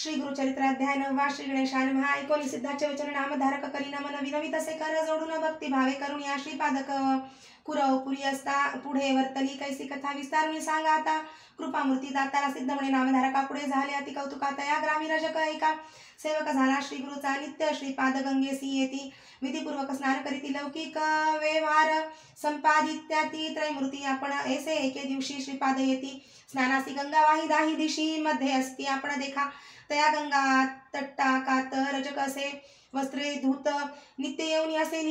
श्री गुरुचरित्र अध्याय 9 श्री गणेशाय नमः। 19 सिद्धाचे वचन नामधारक करी नमन विनवित असे कर जोडून भक्ती भावे करून या श्रीपादक कुरव पुरी असता पुढे वर्तली कैसी कथा विस्तारून सांगा आता। कृपामूर्ती दातारा सिद्ध म्हणे नामधारका पुढे झाले अति कौतुकात या ग्रामी रजक ऐका सेवक झाला श्री गुरुचा नित्य श्रीपाद गंगेसी येती विधीपूर्वक स्नान करीती लौकिक व्यवहार संपादित्याती त्रयमूर्ती आपण ऐसे एके दिवशी श्रीपाद येती स्नानासी गंगा वाही दाही दिशी मध्ये असती आपण देखा तया गंगा तट्टाकात रजक असे वस्त्रे धूत नित्य येऊन असे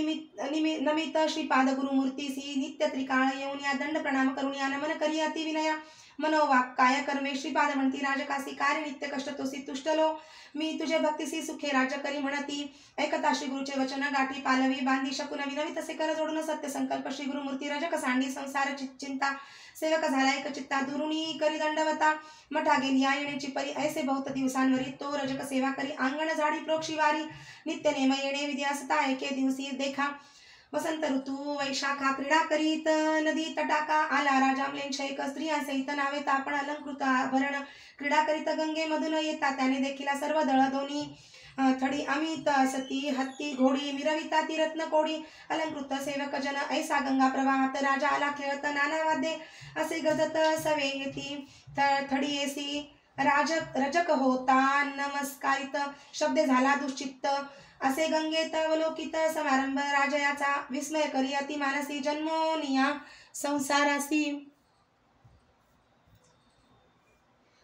नमित श्रीपाद गुरुमूर्तीसी नित्य त्रिकाळ येऊन या दंड प्रणाम करून या नमन करी अति विनया मनोवाक काय कर्मे श्रीपाद म्हणती राजकासी कार्य नित्य कष्ट तोसी तुष्टलो मी तुझे भक्तीसी सुखे राज्य करी म्हणती ऐकता श्री गुरुचे वचन गाठी पालवी बांधी शकुन विनवित असे कर जोडून सत्य संकल्प श्री गुरुमूर्ती रजक सांडी संसार चिंता सेवक झाला एक चित्ता दुरुणी करी दंडवता मठा गेली या येण्याची परी ऐसे बहुत दिवसांवरी तो रजक सेवा करी अंगण झाडी प्रोक्षी वारी नित्य नेम येणे विधी असता एके दिवशी देखा वसंत ऋतू वैशाखा क्रीडा करीत नदी तटाका आला राजामलेन शैक स्त्रिया सहित नावे तापण अलंकृत आभरण क्रीडा करीत गंगे मधून येता त्याने देखील सर्व दळ दोन्ही थडी अमित सती हत्ती घोडी मिरविता ती रत्न कोडी अलंकृत सेवक जन ऐसा गंगा प्रवाहात राजा आला खेळत नाना वाद्ये असे गजत सवे येती थडी येसी रजक होता नमस्कारित शब्द झाला दुश्चित्त असे गंगेत अवलोकित समारंभ राजयाचा विस्मय करी अति मानसी जन्मोनिया संसारासी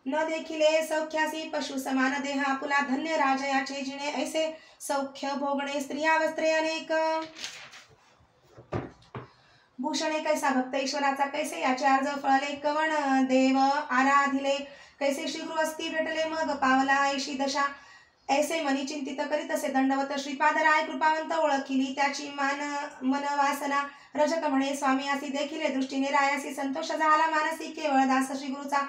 न देखिले सौख्यासी पशु समान देह आपुला धन्य राजयाचे जिणे ऐसे सौख्य भोगणे स्त्रिया वस्त्रे अनेक भूषणे कैसा भक्त ईश्वराचा कैसे याचे अर्ज फळले कवण देव आराधिले कैसे श्रीगुरु असती भेटले मग पावला ऐशी दशा ऐसे मनी चिंतित करीत असे दंडवत श्रीपाद राय कृपावंत ओळखिली त्याची मन वासना रजक म्हणे स्वामी असी देखिले दृष्टीने रायासी संतोष झाला मानसी केवळ दास श्री गुरुचा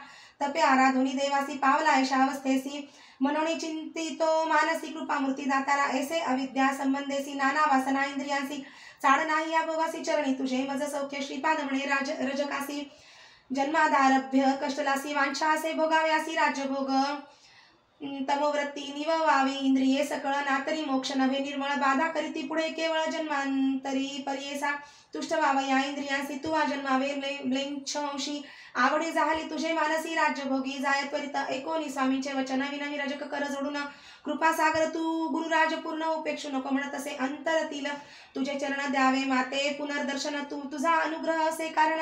तपे आराधुनी देवासी पावला ऐशा अवस्थेसी मनोनी चिंतितो मानसी कृपामूर्ती दातारा ऐसे अविद्या संबंधेसी नाना वासना इंद्रियांसी चाड नाही या भोगासी चरणी तुझे मज सौख्य श्रीपाद म्हणे रजकासी जन्मादारभ्य कष्टलासी वांछा असे भोगाव्यासी राज्यभोग तमोवृत्ती निववावी इंद्रिये सकळ नातरी मोक्ष नव्हे निर्मळ बाधा करीती पुढे केवळ जन्मांतरी पर्येसा तुष्ट व्हाव या इंद्रियांसी तुवा जन्मावे म्लेच्छंशी आवडे झाली तुझे मानसी राज्यभोगी जाय त्वरित ऐकोनी स्वामींचे वचन विनवी रजक कर जोडून कृपा सागर तू गुरुराज पूर्ण उपेक्षू नको म्हणत असे अंतरतील तुझे चरण द्यावे माते पुनर्दर्शन तू तुझा अनुग्रह असे कारण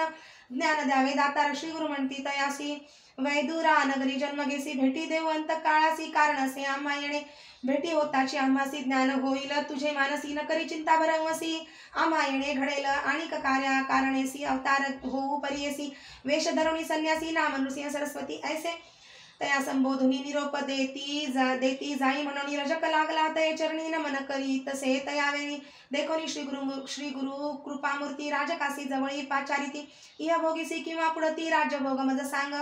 ज्ञान द्यावे दातार श्री गुरु म्हणती तयासी वैदुरा नगरी जन्मगेसी भेटी देऊ अंत काळासी कारण असे आम्हा येणे भेटी होताची आम्हासी ज्ञान होईल तुझे मानसी न करी चिंता भरवसी आम्हा येणे घडेल आणि कार्या कारणेसी अवतार होऊ परियेसी वेश धरुणी संन्यासी नाम नृसिंह सरस्वती ऐसे तया संबोधुनी निरोप देती जाई म्हणून रजक लागला तय चरणी नमन करी तसे तयावेळी देखोनी श्री गुरु कृपामूर्ती राजकासी जवळी पाचारिती इह भोगीसी किंवा पुढती राज्यभोग मज सांग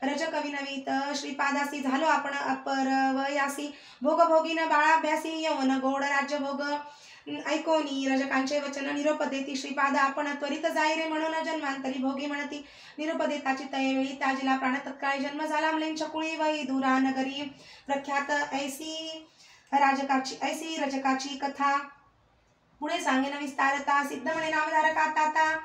रजक विनवित श्रीपादासी झालो आपण अपरवयासी भोगभोगीन बाळाभ्यासी यवन गोड राज्यभोग ऐकोनी रजकांचे वचन निरोप देती श्रीपाद आपण त्वरित जाई रे म्हणून जन्मांतरी भोगी म्हणती निरोप देताची तयवेळी त्याजीला प्राण तत्काळी जन्म झाला मलेन चकुळी वै दुरा नगरी प्रख्यात ऐसी रजकाची कथा पुढे सांगेन विस्तारता सिद्ध म्हणे नामधारका ताता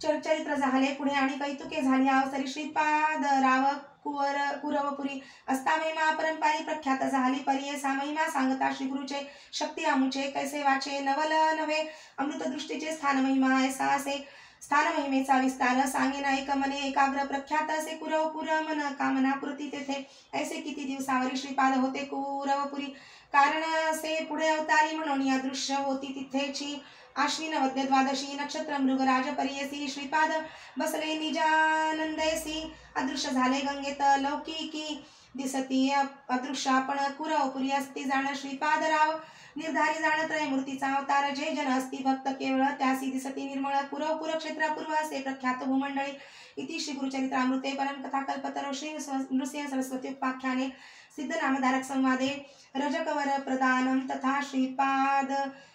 चरित्र झाले पुढे आणि कैतुके झाली अवसरी श्रीपाद राव कुरवपुरी असता महिमा परंपारी प्रख्यात झाली परियेसा महिमा सांगता श्री गुरुचे शक्ती आमुचे कैसे वाचे नवल नव्हे अमृत दृष्टीचे स्थान महिमा ऐसा असे स्थान महिमेचा विस्तार सांगेन एक मने एकाग्र प्रख्यात असे कुरवपुर मन कामना पुरती तेथे ऐसे किती दिवसावरी श्रीपाद होते कुरवपुरी कारण असे पुढे अवतारी म्हणून या दृश्य होती तिथेची आश्विन वद्य द्वादशी नक्षत्र मृगराज परियेसी श्रीपाद बसले निजानंदेसी अदृश्य झाले गंगेत लौकिकी दिसती अदृश्य आपण कुरवपुरी असती जाण श्रीपाद राव निर्धारी जाण त्रयमूर्तीचा अवतार जे जन असती भक्त केवळ त्यासी दिसती निर्मळ कुरवपुर क्षेत्रपूर्व असे प्रख्यात भूमंडळी इति श्री गुरुचरित्रामृते परमकथा कल्पतरो श्री नृसिंह सरस्वती उपाख्याने सिद्ध नामधारक संवादे रजकवर प्रदानं तथा श्रीपाद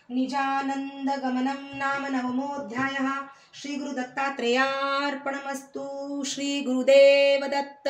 निजानंद गमनं नाम नवमोऽध्यायः। श्री गुरुदत्तात्रेयार्पणमस्तु। श्री गुरुदेव दत्त।